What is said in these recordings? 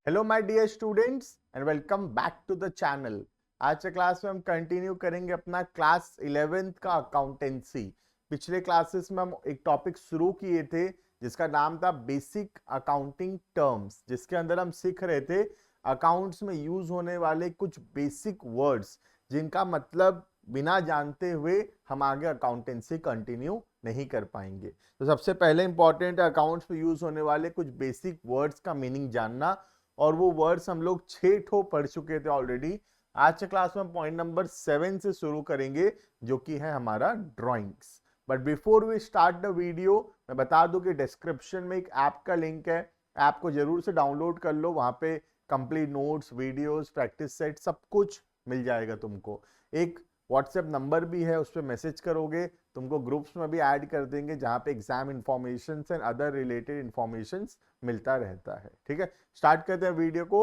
Hello my dear students and welcome back to the channel. आज के class में हम कंटिन्यू करेंगे अपना क्लास 11th का अकाउंटेंसी। पिछले क्लासेस में हम एक टॉपिक शुरू किए थे जिसका नाम था बेसिक अकाउंटिंग टर्म्स, जिसके अंदर हम सीख रहे थे अकाउंट्स में यूज होने वाले कुछ बेसिक वर्ड्स जिनका मतलब बिना जानते हुए हम आगे अकाउंटेंसी कंटिन्यू नहीं कर पाएंगे। तो सबसे पहले इंपॉर्टेंट है अकाउंट्स में यूज होने वाले कुछ बेसिक वर्ड्स का मीनिंग जानना, और वो वर्ड्स हम लोग 6 ठो पढ़ चुके थे ऑलरेडी। आज के क्लास में पॉइंट नंबर 7 से शुरू करेंगे जो कि है हमारा drawings. But before we start the video मैं बता दूं कि डिस्क्रिप्शन में एक ऐप का लिंक है, ऐप को जरूर से डाउनलोड कर लो। वहां पे complete notes, videos, practice set सब कुछ मिल जाएगा तुमको। एक व्हाट्सएप नंबर भी है, उस पर मैसेज करोगे तुमको ग्रुप्स में भी ऐड कर देंगे जहां पे exam information and other related information मिलता रहता है। ठीक है, स्टार्ट करते हैं वीडियो को।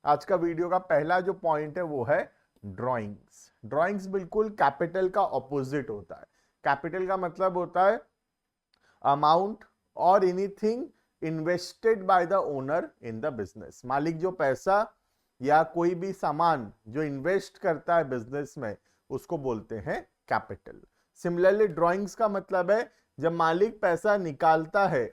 आज का वीडियो का पहला जो पॉइंट है वो है ड्राइंग्स। ड्राइंग्स बिल्कुल कैपिटल का ऑपोजिट होता है। कैपिटल का मतलब होता है अमाउंट और anything invested by the owner in the business. मालिक जो पैसा या कोई भी सामान जो इन्वेस्ट करता है बिजनेस में उसको बोलते हैं कैपिटल। सिमिलरली ड्राइंग्स का मतलब है जब मालिक पैसा निकालता है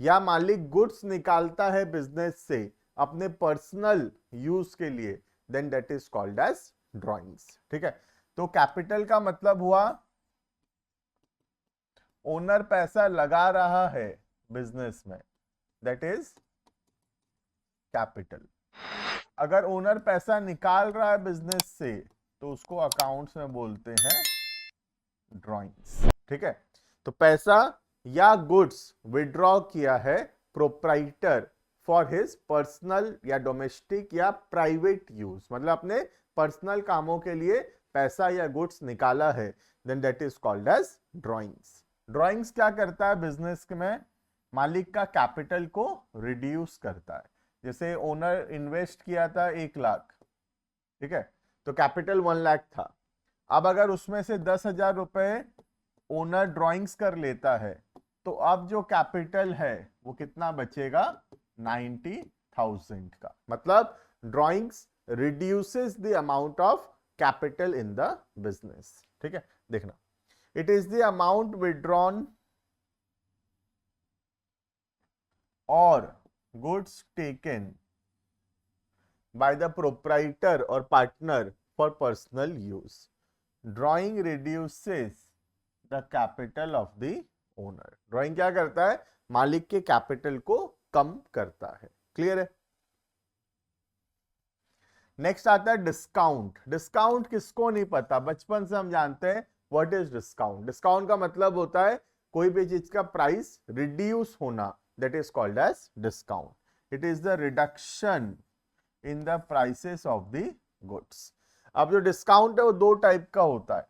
या मालिक गुड्स निकालता है बिजनेस से अपने पर्सनल यूज के लिए, then that is called as drawings. ठीक है, तो कैपिटल का मतलब हुआ ओनर पैसा लगा रहा है बिजनेस में, दैट इज कैपिटल। अगर ओनर पैसा निकाल रहा है बिजनेस से तो उसको अकाउंट्स में बोलते हैं ड्राइंग्स। ठीक है, तो पैसा या गुड्स विड्रॉ किया है प्रोप्राइटर फॉर हिज पर्सनल या डोमेस्टिक या प्राइवेट यूज, मतलब अपने पर्सनल कामों के लिए पैसा या गुड्स निकाला है, then that is called as drawings. Drawings क्या करता है बिजनेस में? मालिक का कैपिटल को रिड्यूस करता है। जैसे ओनर इन्वेस्ट किया था 1 लाख, ठीक है, तो कैपिटल 1 लाख था। अब अगर उसमें से 10,000 रुपए ओनर ड्राइंग्स कर लेता है तो अब जो कैपिटल है वो कितना बचेगा? 90,000 का। मतलब drawings reduces the amount of capital in the business. ठीक है, देखना, it is the amount withdrawn और goods taken by the proprietor or partner for personal use. Drawing reduces the capital of the owner. Drawing क्या करता है? मालिक के capital को कम करता है। क्लियर है? नेक्स्ट आता है डिस्काउंट। डिस्काउंट किसको नहीं पता? बचपन से हम जानते हैं व्हाट इज डिस्काउंट। डिस्काउंट का मतलब होता है कोई भी चीज का प्राइस रिड्यूस होना, that is called as discount. It is the reduction in the prices of the goods. अब जो डिस्काउंट है वो 2 टाइप का होता है।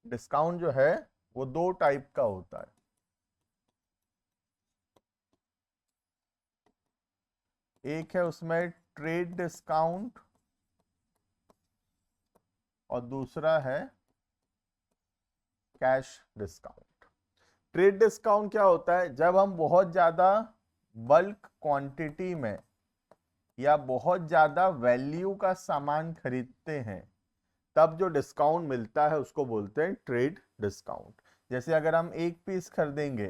डिस्काउंट जो है वो 2 टाइप का होता है। एक है उसमें ट्रेड डिस्काउंट और दूसरा है कैश डिस्काउंट। ट्रेड डिस्काउंट क्या होता है? जब हम बहुत ज्यादा बल्क क्वांटिटी में या बहुत ज्यादा वैल्यू का सामान खरीदते हैं तब जो डिस्काउंट मिलता है उसको बोलते हैं ट्रेड डिस्काउंट। जैसे अगर हम 1 पीस खरीदेंगे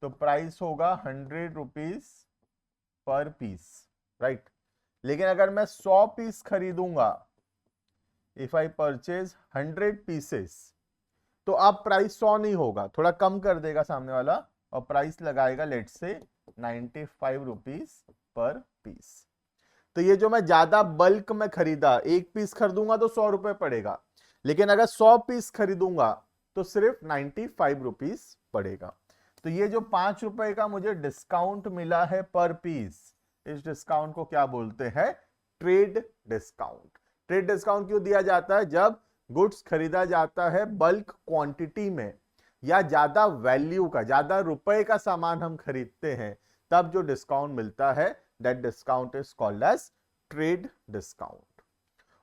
तो प्राइस होगा 100 रुपीज पर पीस, राइट। लेकिन अगर मैं 100 पीस खरीदूंगा, इफ आई परचेज 100 पीसेस, तो अब प्राइस 100 नहीं होगा, थोड़ा कम कर देगा सामने वाला और प्राइस लगाएगा let's say 95 rupees per piece. तो ये जो मैं ज्यादा बल्क में खरीदा, 1 पीस खरीदूंगा तो 100 रुपए पड़ेगा, लेकिन अगर 100 पीस खरीदूंगा तो सिर्फ 95 रुपीज पड़ेगा। तो ये जो 5 रुपए का मुझे डिस्काउंट मिला है पर पीस, इस डिस्काउंट को क्या बोलते हैं? Trade discount. ट्रेड डिस्काउंट क्यों दिया जाता है? जब गुड्स खरीदा जाता है बल्क क्वांटिटी में या ज्यादा वैल्यू का, ज्यादा रुपए का सामान हम खरीदते हैं, तब जो डिस्काउंट मिलता है that discount is called as trade discount.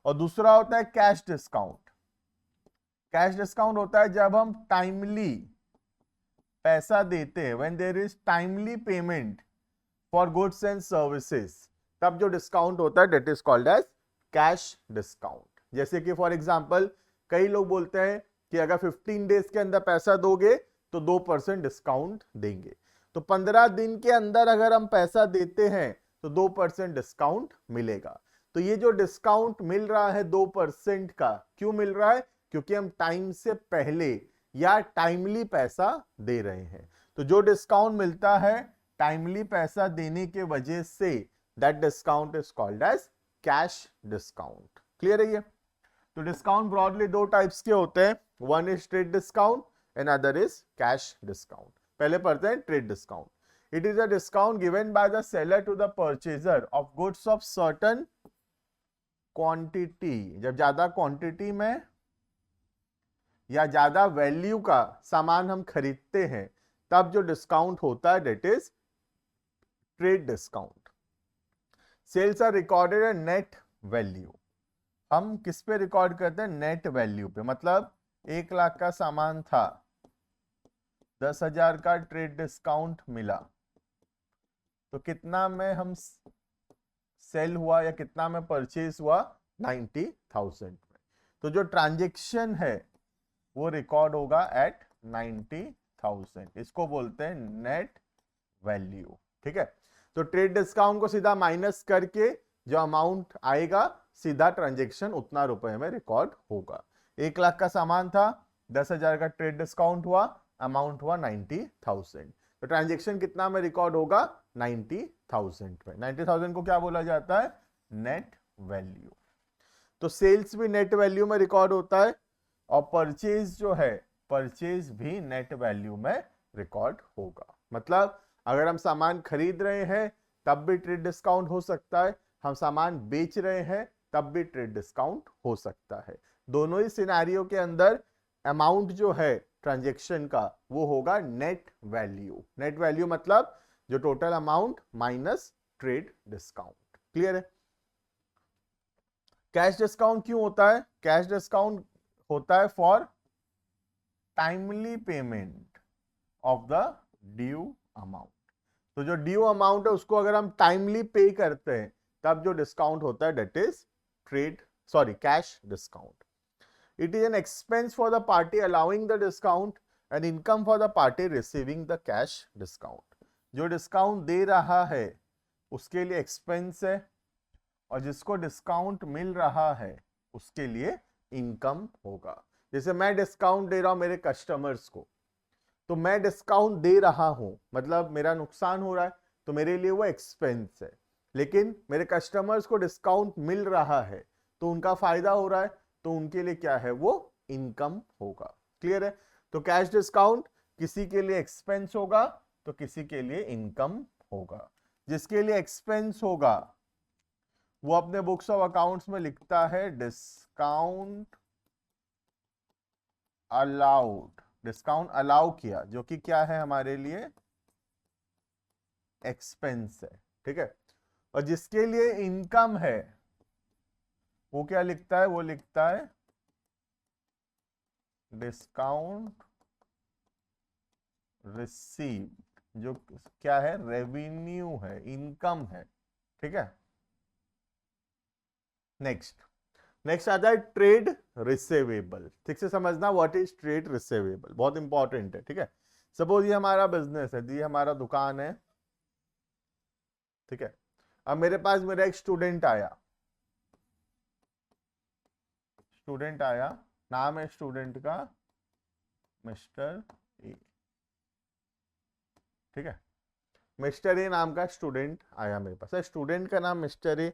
और दूसरा होता है कैश डिस्काउंट। कैश डिस्काउंट होता है जब हम टाइमली पैसा देते हैं, when there is timely payment for goods and services, तब जो डिस्काउंट होता है that is called as cash discount. जैसे कि फॉर एग्जांपल कई लोग बोलते हैं कि अगर 15 डेज के अंदर पैसा दोगे तो 2% डिस्काउंट देंगे। तो 15 दिन के अंदर अगर हम पैसा देते हैं तो 2% डिस्काउंट मिलेगा। तो ये जो डिस्काउंट मिल रहा है 2% का, क्यों मिल रहा है? क्योंकि हम टाइम से पहले या टाइमली पैसा दे रहे हैं। तो जो डिस्काउंट मिलता है टाइमली पैसा देने के वजह से, that discount is called as cash discount. Clear है ये? तो डिस्काउंट ब्रॉडली दो टाइप्स के होते हैं, one is trade discount and other is cash discount. पहले पढ़ते हैं trade discount. It is a discount given by the seller to the purchaser of goods of certain quantity. जब ज्यादा क्वांटिटी में या ज्यादा वैल्यू का सामान हम खरीदते हैं तब जो डिस्काउंट होता है that is trade discount. Sales are recorded at net value. हम किस पे रिकॉर्ड करते हैं? नेट वैल्यू पे। मतलब 1 लाख का सामान था, 10,000 का ट्रेड डिस्काउंट मिला, तो कितना में हम सेल हुआ या कितना में परचेज हुआ? 90,000 में। तो जो ट्रांजेक्शन है वो रिकॉर्ड होगा एट 90,000। इसको बोलते हैं नेट वैल्यू। ठीक है? तो ट्रेड डिस्काउंट को सीधा माइनस करके जो अमाउंट आएगा सीधा ट्रांजेक्शन उतना रुपए में रिकॉर्ड होगा। 1 लाख का सामान था, 10,000 का ट्रेड डिस्काउंट हुआ, अमाउंट हुआ 90,000। तो ट्रांजेक्शन कितना में रिकॉर्ड होगा? 90,000 में। 90,000 को क्या बोला जाता है? Net value. तो सेल्स भी नेट वैल्यू में रिकॉर्ड होता है और परचेज जो है, परचेज भी नेट वैल्यू में रिकॉर्ड होगा। मतलब अगर हम सामान खरीद रहे हैं तब भी ट्रेड डिस्काउंट हो सकता है, हम सामान बेच रहे हैं तब भी ट्रेड डिस्काउंट हो सकता है। दोनों ही सिनेरियो के अंदर अमाउंट जो है ट्रांजैक्शन का वो होगा नेट वैल्यू। नेट वैल्यू मतलब जो total amount minus trade discount. Clear है? कैश डिस्काउंट क्यों होता है? कैश डिस्काउंट होता है for timely payment of the due amount. तो जो ड्यू अमाउंट है उसको अगर हम टाइमली पे करते हैं तब जो डिस्काउंट होता है that is cash discount. It is an expense for the party allowing the discount and income for the party receiving the cash discount. जो डिस्काउंट दे रहा है उसके लिए एक्सपेंस है और जिसको डिस्काउंट मिल रहा है उसके लिए इनकम होगा। जैसे मैं डिस्काउंट दे रहा हूं मेरे कस्टमर्स को, तो मैं डिस्काउंट दे रहा हूं मतलब मेरा नुकसान हो रहा है, तो मेरे लिए वो एक्सपेंस है। लेकिन मेरे कस्टमर्स को डिस्काउंट मिल रहा है तो उनका फायदा हो रहा है, तो उनके लिए क्या है? वो इनकम होगा। क्लियर है? तो कैश डिस्काउंट किसी के लिए एक्सपेंस होगा तो किसी के लिए इनकम होगा। जिसके लिए एक्सपेंस होगा वो अपने बुक्स ऑफ अकाउंट्स में लिखता है डिस्काउंट अलाउड, डिस्काउंट अलाउ किया, जो कि क्या है हमारे लिए? एक्सपेंस है। ठीक है? और जिसके लिए इनकम है वो क्या लिखता है? वो लिखता है डिस्काउंट रिसीव्ड, जो क्या है? रेवेन्यू है, इनकम है। ठीक है? नेक्स्ट आता है ट्रेड रिसीवेबल। ठीक से समझना व्हाट इज ट्रेड रिसीवेबल, बहुत इंपॉर्टेंट है। ठीक है? सपोज ये हमारा बिजनेस है, ये हमारा दुकान है। ठीक है? अब मेरे पास मेरा एक स्टूडेंट आया, नाम है स्टूडेंट का मिस्टर ए। ठीक है? मिस्टर ए नाम का स्टूडेंट आया मेरे पास। सर स्टूडेंट का नाम मिस्टर ए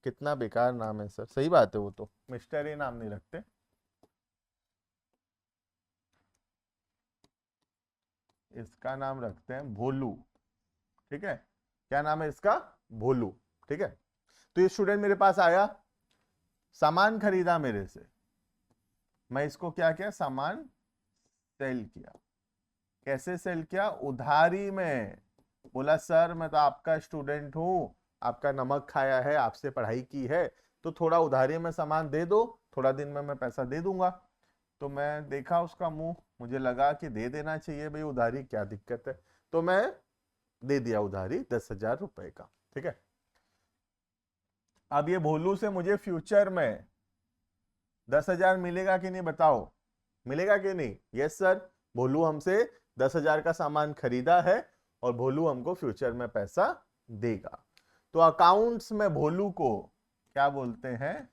कितना बेकार नाम है सर। सही बात है, वो तो मिस्टर ए नाम नहीं रखते। इसका नाम रखते हैं भोलू। ठीक है? क्या नाम है इसका? भोलू। ठीक है? तो ये स्टूडेंट मेरे पास आया, सामान खरीदा मेरे से, मैं इसको क्या किया? सामान सेल किया। कैसे सेल किया? उधारी में। बोला सर मैं तो आपका स्टूडेंट हूं, आपका नमक खाया है, आपसे पढ़ाई की है, तो थोड़ा उधारी में सामान दे दो, थोड़ा दिन में मैं पैसा दे दूंगा। तो मैं देखा उसका मुंह, मुझे लगा कि दे देना चाहिए भाई, उधारी क्या दिक्कत है। तो मैं दे दिया उधारी 10,000 रुपए का। ठीक है, अब ये भोलू से मुझे फ्यूचर में 10,000 मिलेगा कि नहीं बताओ, मिलेगा कि नहीं? यस सर, भोलू हमसे 10,000 का सामान खरीदा है और भोलू हमको फ्यूचर में पैसा देगा। तो अकाउंट्स में भोलू को क्या बोलते हैं?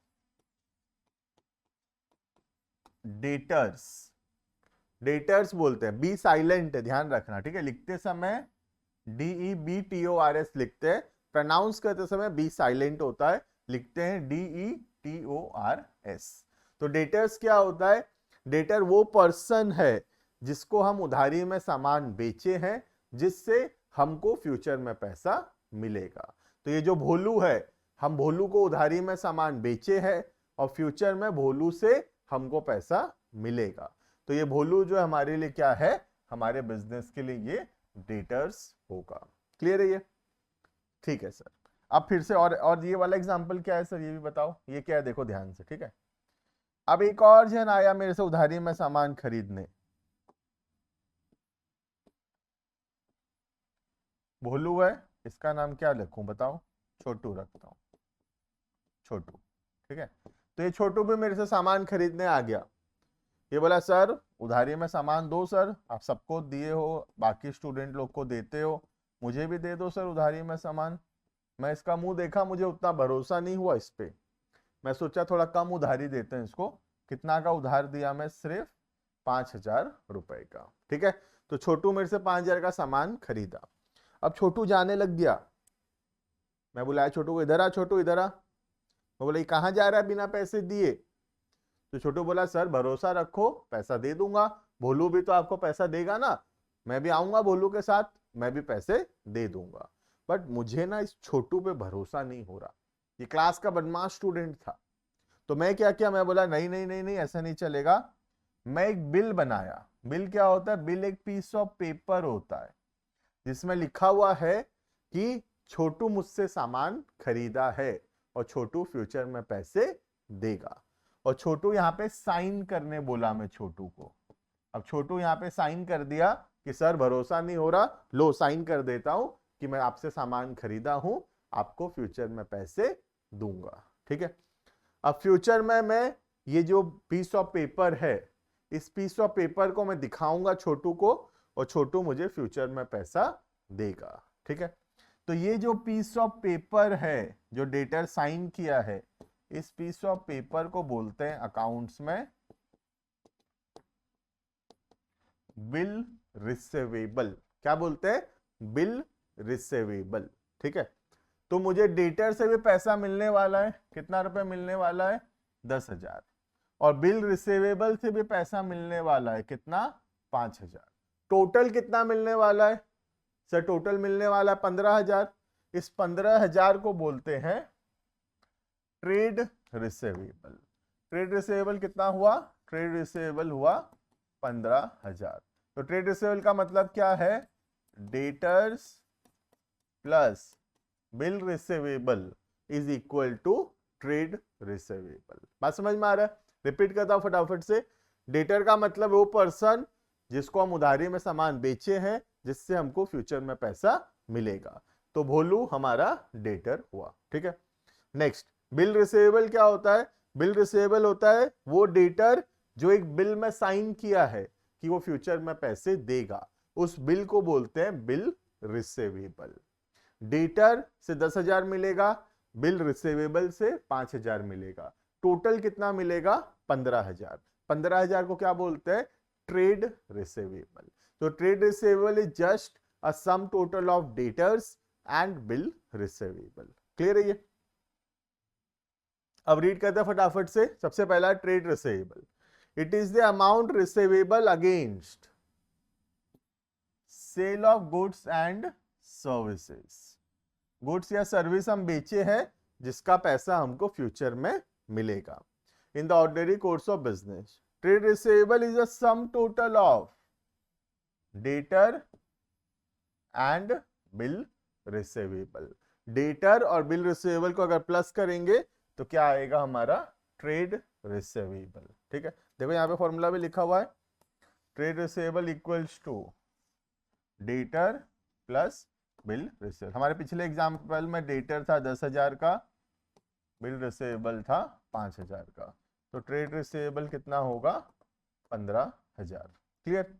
डेटर्स। डेटर्स बोलते हैं, बी साइलेंट है, ध्यान रखना। ठीक है, लिखते समय DEBTORS लिखते हैं, प्रोनाउंस करते समय बी साइलेंट होता है, लिखते हैं DETORS। तो डेटर्स क्या होता है? डेटर वो पर्सन है जिसको हम उधारी में सामान बेचे हैं, जिससे हमको फ्यूचर में पैसा मिलेगा। तो ये जो भोलू है, हम भोलू को उधारी में सामान बेचे हैं और फ्यूचर में भोलू से हमको पैसा मिलेगा। तो ये भोलू जो हमारे लिए क्या है? हमारे बिजनेस के लिए ये डेटर्स होगा। क्लियर है ये? ठीक है सर। अब फिर से और ये वाला एग्जांपल क्या है सर, ये भी बताओ, ये क्या है? देखो ध्यान से। ठीक है, अब एक और जन आया मेरे से उधारी में सामान खरीदने, भोलू है, इसका नाम क्या लिखूं बताओ? छोटू रखता हूं, छोटू। ठीक है, तो ये छोटू भी मेरे से सामान खरीदने आ गया। ये बोला सर उधारी में सामान दो सर, आप सबको दिए हो, बाकी स्टूडेंट लोग को देते हो, मुझे भी दे दो सर उधारी में सामान। मैं इसका मुंह देखा, मुझे उतना भरोसा नहीं हुआ इस पे, मैं सोचा थोड़ा कम उधारी देते हैं इसको। कितना का उधार दिया मैं? सिर्फ 5,000 रुपए का। ठीक है, तो छोटू मेरे से 5,000 का सामान खरीदा। अब छोटू जाने लग गया, मैं बुलाया छोटू को, इधर आ छोटू, इधर आ। मैं बोला ये कहाँ जा रहा है बिना पैसे दिए? तो छोटू बोला सर भरोसा रखो, पैसा दे दूंगा, भोलू भी तो आपको पैसा देगा ना, मैं भी आऊंगा भोलू के साथ, मैं भी पैसे दे दूंगा। बट मुझे ना इस छोटू पे भरोसा नहीं हो रहा, ये क्लास का बदमाश स्टूडेंट था। तो मैं क्या किया, मैं बोला नहीं नहीं नहीं नहीं, ऐसा नहीं चलेगा। मैं एक बिल बनाया। बिल क्या होता है? बिल एक पीस ऑफ पेपर होता है जिसमें लिखा हुआ है कि छोटू मुझसे सामान खरीदा है और छोटू फ्यूचर में पैसे देगा। और छोटू यहाँ पे साइन करने बोला मैं छोटू को। अब छोटू यहाँ पे साइन कर दिया कि सर भरोसा नहीं हो रहा, लो साइन कर देता हूं कि मैं आपसे सामान खरीदा हूं, आपको फ्यूचर में पैसे दूंगा। ठीक है, अब फ्यूचर में मैं ये जो पीस ऑफ पेपर है, इस पीस ऑफ पेपर को मैं दिखाऊंगा छोटू को और छोटू मुझे फ्यूचर में पैसा देगा। ठीक है, तो ये जो पीस ऑफ पेपर है जो डेटर साइन किया है, इस पीस ऑफ पेपर को बोलते हैं अकाउंट्स में बिल रिसीवेबल। क्या बोलते हैं? Bill receivable. ठीक है, तो मुझे डेटर से भी पैसा मिलने वाला है, कितना रुपए मिलने वाला है? 10,000। और बिल रिसीवेबल से भी पैसा मिलने वाला है, कितना? 5,000। टोटल कितना मिलने वाला है सर? टोटल मिलने वाला है 15,000। इस 15,000 को बोलते हैं ट्रेड रिसीवेबल। ट्रेड रिसीवेबल कितना हुआ? ट्रेड रिसीवेबल हुआ 15,000। तो ट्रेड रिसीवेबल का मतलब क्या है? Debtors plus bill receivable is equal to trade receivable. बात समझ में आ रहा है? रिपीट करता हूं फटाफट से। डेटर का मतलब वो पर्सन जिसको हम उधारी में सामान बेचे हैं, जिससे हमको फ्यूचर में पैसा मिलेगा। तो भोलू हमारा डेटर हुआ। ठीक है, नेक्स्ट बिल रिसीवेबल क्या होता है? बिल रिसीवेबल होता है वो डेटर जो एक बिल में साइन किया है कि वो फ्यूचर में पैसे देगा, उस बिल को बोलते हैं बिल रिसीवेबल। डेटर से 10,000 मिलेगा, बिल रिसीवेबल से 5,000 मिलेगा, टोटल कितना मिलेगा? 15,000। 15,000 को क्या बोलते हैं? Trade receivable. तो trade receivable is just a sum total of debtors and bill receivable. Clear है ये? अब रीड करते हैं फटाफट से। सबसे पहला trade receivable, it is the amount receivable against sale of goods and services. Goods या सर्विस हम बेचे हैं जिसका पैसा हमको फ्यूचर में मिलेगा in the ordinary course of business. Trade receivable is a sum total of debtor and bill receivable. Debtor और बिल रिसीवेबल को अगर प्लस करेंगे तो क्या आएगा हमारा? Trade receivable. ठीक है, देखो यहां पे फॉर्मूला भी लिखा हुआ है, trade receivable equals to debtor plus bill receivable. हमारे पिछले एग्जाम्पल में डेटर था 10,000 का, बिल रिसीवेबल था 5,000 का, तो ट्रेड रिसीवेबल कितना होगा 15,000। क्लियर।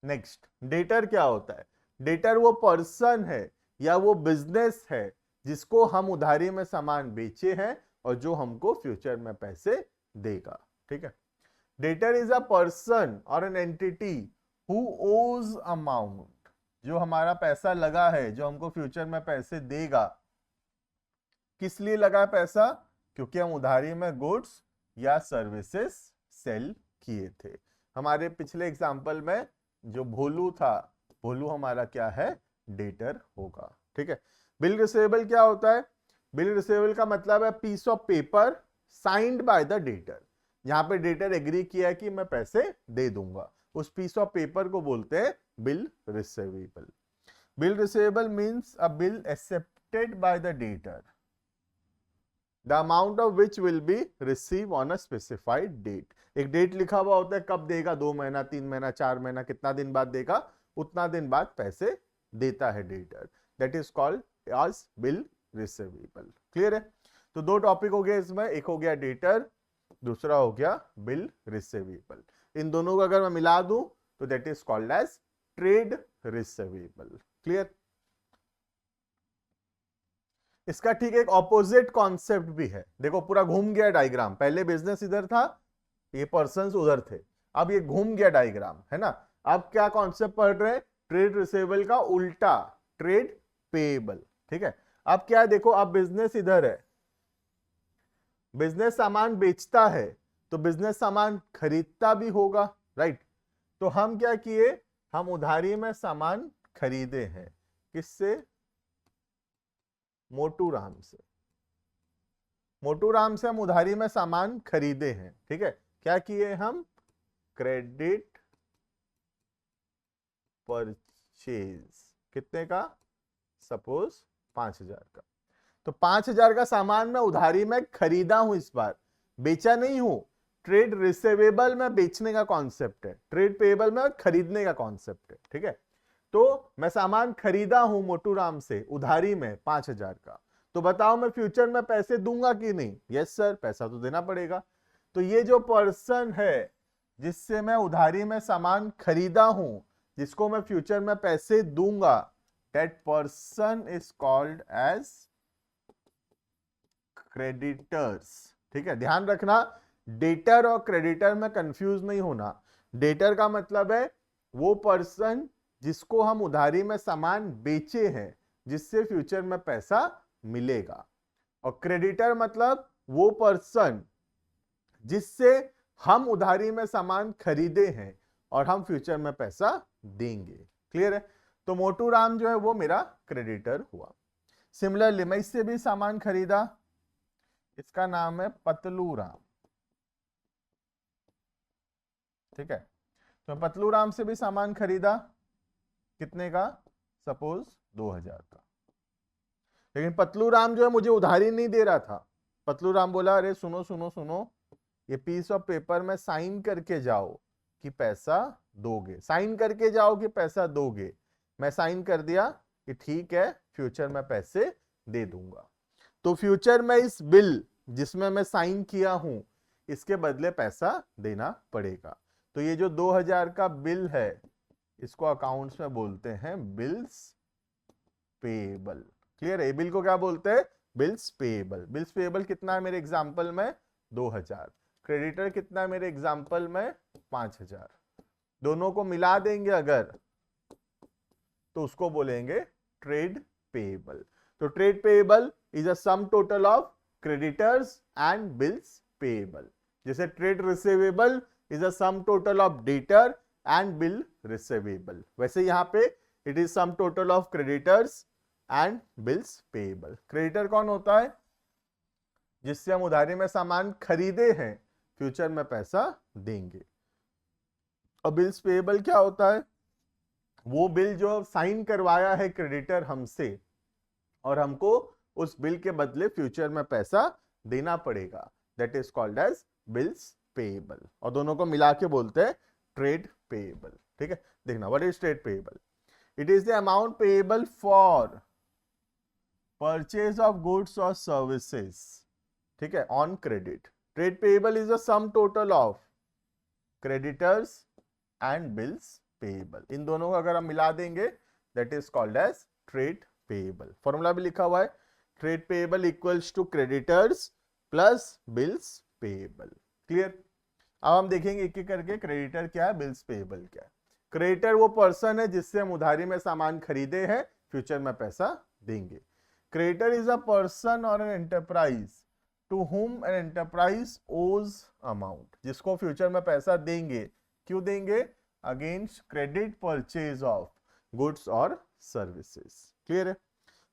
नेक्स्ट, डेटर क्या होता है? डेटर वो पर्सन है या वो बिजनेस है जिसको हम उधारी में सामान बेचे हैं और जो हमको फ्यूचर में पैसे देगा। ठीक है। डेटर इज अ पर्सन और एन एंटिटी हु ओज अमाउंट, जो हमारा पैसा लगा है, जो हमको फ्यूचर में पैसे देगा। किस लिए लगा पैसा? क्योंकि हम उधारी में गुड्स या सर्विसेज सेल किए थे। हमारे पिछले एग्जांपल में जो भोलू था, भोलू हमारा क्या है? डेटर होगा। ठीक है। बिल रिसीवेबल क्या होता है? बिल रिसीवेबल का मतलब है piece of paper signed by the debtor. यहां पे डेटर एग्री किया है कि मैं पैसे दे दूंगा, उस पीस ऑफ पेपर को बोलते हैं bill receivable. Bill receivable means a bill accepted by the debtor, the amount of which will be received on a specified date। एक डेट लिखा हुआ होता है, कब देगा, 2 महीना, 3 महीना, 4 महीना, कितना दिन बाद देगा, उतना दिन बाद पैसे देता है debtor. That is called as bill receivable. Clear है? तो दो टॉपिक हो गए इसमें, एक हो गया डेटर, दूसरा हो गया बिल रिसीवेबल। इन दोनों को अगर मैं मिला दूं तो that is called as trade receivable. Clear. इसका ठीक एक ऑपोजिट कॉन्सेप्ट भी है। देखो पूरा घूम गया डायग्राम, पहले बिजनेस इधर था, ये पर्संस उधर थे, अब ये घूम गया डायग्राम, है ना। अब क्या कॉन्सेप्ट पढ़ रहे हैं? ट्रेड रिसीवेबल का उल्टा, ट्रेड पेएबल। ठीक है। अब क्या है, देखो अब बिजनेस इधर है, बिजनेस सामान बेचता है तो बिजनेस सामान खरीदता भी होगा, राइट। तो हम क्या किए, हम उधारी में सामान खरीदे हैं। किससे? मोटूराम से। मोटूराम से हम उधारी में सामान खरीदे हैं। ठीक है। क्या किए हम? Credit purchase. कितने का? सपोज 5,000 का। तो 5,000 का सामान मैं उधारी में खरीदा हूं, इस बार बेचा नहीं हूं। ट्रेड रिसीवेबल में बेचने का कॉन्सेप्ट है, ट्रेड पेएबल में खरीदने का कॉन्सेप्ट है। ठीक है। तो मैं सामान खरीदा हूं मोटूराम से उधारी में 5,000 का, तो बताओ मैं फ्यूचर में पैसे दूंगा कि नहीं? यस सर, पैसा तो देना पड़ेगा। तो ये जो पर्सन है जिससे मैं उधारी में सामान खरीदा हूं, जिसको मैं फ्यूचर में पैसे दूंगा, that person is called as creditors. ठीक है। ध्यान रखना, डेटर और क्रेडिटर में कंफ्यूज नहीं होना। डेटर का मतलब है वो पर्सन जिसको हम उधारी में सामान बेचे हैं, जिससे फ्यूचर में पैसा मिलेगा। और क्रेडिटर मतलब वो पर्सन जिससे हम उधारी में सामान खरीदे हैं और हम फ्यूचर में पैसा देंगे। क्लियर है? तो मोटूराम जो है वो मेरा क्रेडिटर हुआ। सिमिलरली मैं इससे भी सामान खरीदा, इसका नाम है पतलूराम। ठीक है। तो पतलूराम से भी सामान खरीदा, कितने का? सपोज 2,000 का। लेकिन पतलूराम जो है मुझे उधारी नहीं दे रहा था। पतलूराम बोला, अरे सुनो सुनो सुनो, ये पीस ऑफ पेपर में साइन करके जाओ कि पैसा दोगे, साइन करके जाओ कि पैसा दोगे। मैं साइन कर दिया कि ठीक है, फ्यूचर में पैसे दे दूंगा। तो फ्यूचर में इस बिल जिसमें मैं साइन किया हूं, इसके बदले पैसा देना पड़ेगा। तो ये जो 2,000 का बिल है, इसको अकाउंट्स में बोलते हैं बिल्स पेएबल। क्लियर है? बिल को क्या बोलते हैं? Bills payable. बिल्स पेएबल कितना है मेरे एग्जांपल में? 2,000। क्रेडिटर कितना है मेरे एग्जांपल में? 5,000। दोनों को मिला देंगे अगर, तो उसको बोलेंगे ट्रेड पेएबल। तो trade payable is a sum total of creditors and bills payable. जैसे trade receivable is a sum total of debtor and bill receivable, वैसे यहां पे it is sum total of creditors and bills payable. Creditor कौन होता है? जिससे हम उधारी में सामान खरीदे हैं, फ्यूचर में पैसा देंगे। और बिल्स पेएबल क्या होता है? वो बिल जो साइन करवाया है क्रेडिटर हमसे और हमको उस बिल के बदले फ्यूचर में पैसा देना पड़ेगा, that is called as bills payable. और दोनों को मिला के बोलते हैं ट्रेड पेएबल। ठीक है। देखना, what is trade payable? It is the amount payable for purchase of goods और सर्विसेज, ठीक है, on credit. Trade payable is the sum total of creditors and bills payable. इन दोनों को अगर हम मिला देंगे that is called as trade payable. Formula भी लिखा हुआ है, trade payable equals to creditors plus bills payable. Clear. अब हम देखेंगे एक एक करके. क्रेडिटर क्या है, बिल्स पेएबल क्या है. क्रेडिटर वो पर्सन है जिससे हम उधारी में सामान खरीदे हैं, फ्यूचर में पैसा देंगे. क्रेडिटर इज अ पर्सन और an enterprise to whom an enterprise owes amount, जिसको फ्यूचर में पैसा देंगे. क्यों देंगे? Against credit purchase of goods और सर्विसेज. क्लियर है.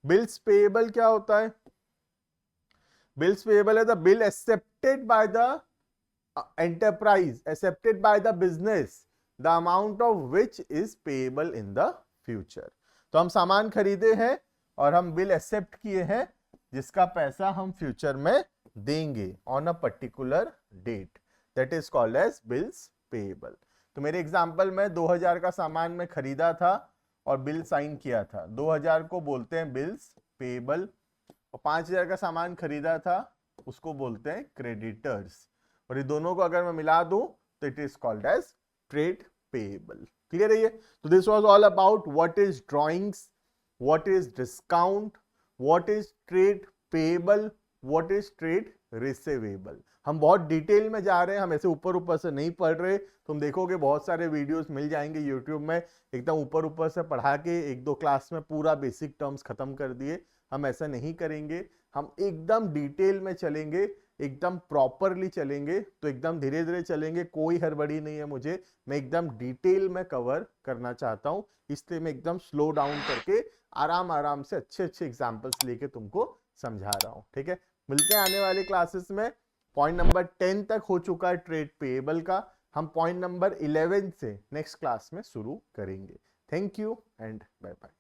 बिल्स पेएबल क्या होता है? बिल्स पेएबल है the bill accepted by the enterprise, accepted by the business, the amount of which is payable in the future. तो हम सामान खरीदे हैं और हम बिल एक्सेप्ट किए हैं जिसका पैसा हम फ्यूचर में देंगे on a particular date, that is called as bills payable. तो मेरे एग्जांपल में 2000 का सामान मैं खरीदा था और बिल साइन किया था, 2000 को बोलते हैं बिल्स पेएबल. और 5000 का सामान खरीदा था उसको बोलते हैं क्रेडिटर्स. और ये दोनों को अगर मैं मिला दूं तो it is called as trade payable. Clear है ये. तो this was all about what is drawings, what is discount, what is trade payable, what is trade receivable. हम बहुत डिटेल में जा रहे हैं, हम ऐसे ऊपर ऊपर से नहीं पढ़ रहे. तुम देखोगे बहुत सारे वीडियोस मिल जाएंगे यूट्यूब में, एकदम ऊपर ऊपर से पढ़ा के एक दो क्लास में पूरा बेसिक टर्म्स खत्म कर दिए. हम ऐसा नहीं करेंगे, हम एकदम डिटेल में चलेंगे, एकदम प्रॉपरली चलेंगे. तो एकदम धीरे धीरे चलेंगे, कोई हड़बड़ी नहीं है मुझे, मैं एकदम डिटेल में कवर करना चाहता हूं, इसलिए मैं एकदम स्लो डाउन करके आराम आराम से अच्छे अच्छे एग्जांपल्स लेके तुमको समझा रहा हूं. ठीक है, मिलते हैं आने वाले क्लासेस में. पॉइंट नंबर 10 तक हो चुका है ट्रेड पेएबल का, हम पॉइंट नंबर 11 से नेक्स्ट क्लास में शुरू करेंगे. Thank you and bye bye.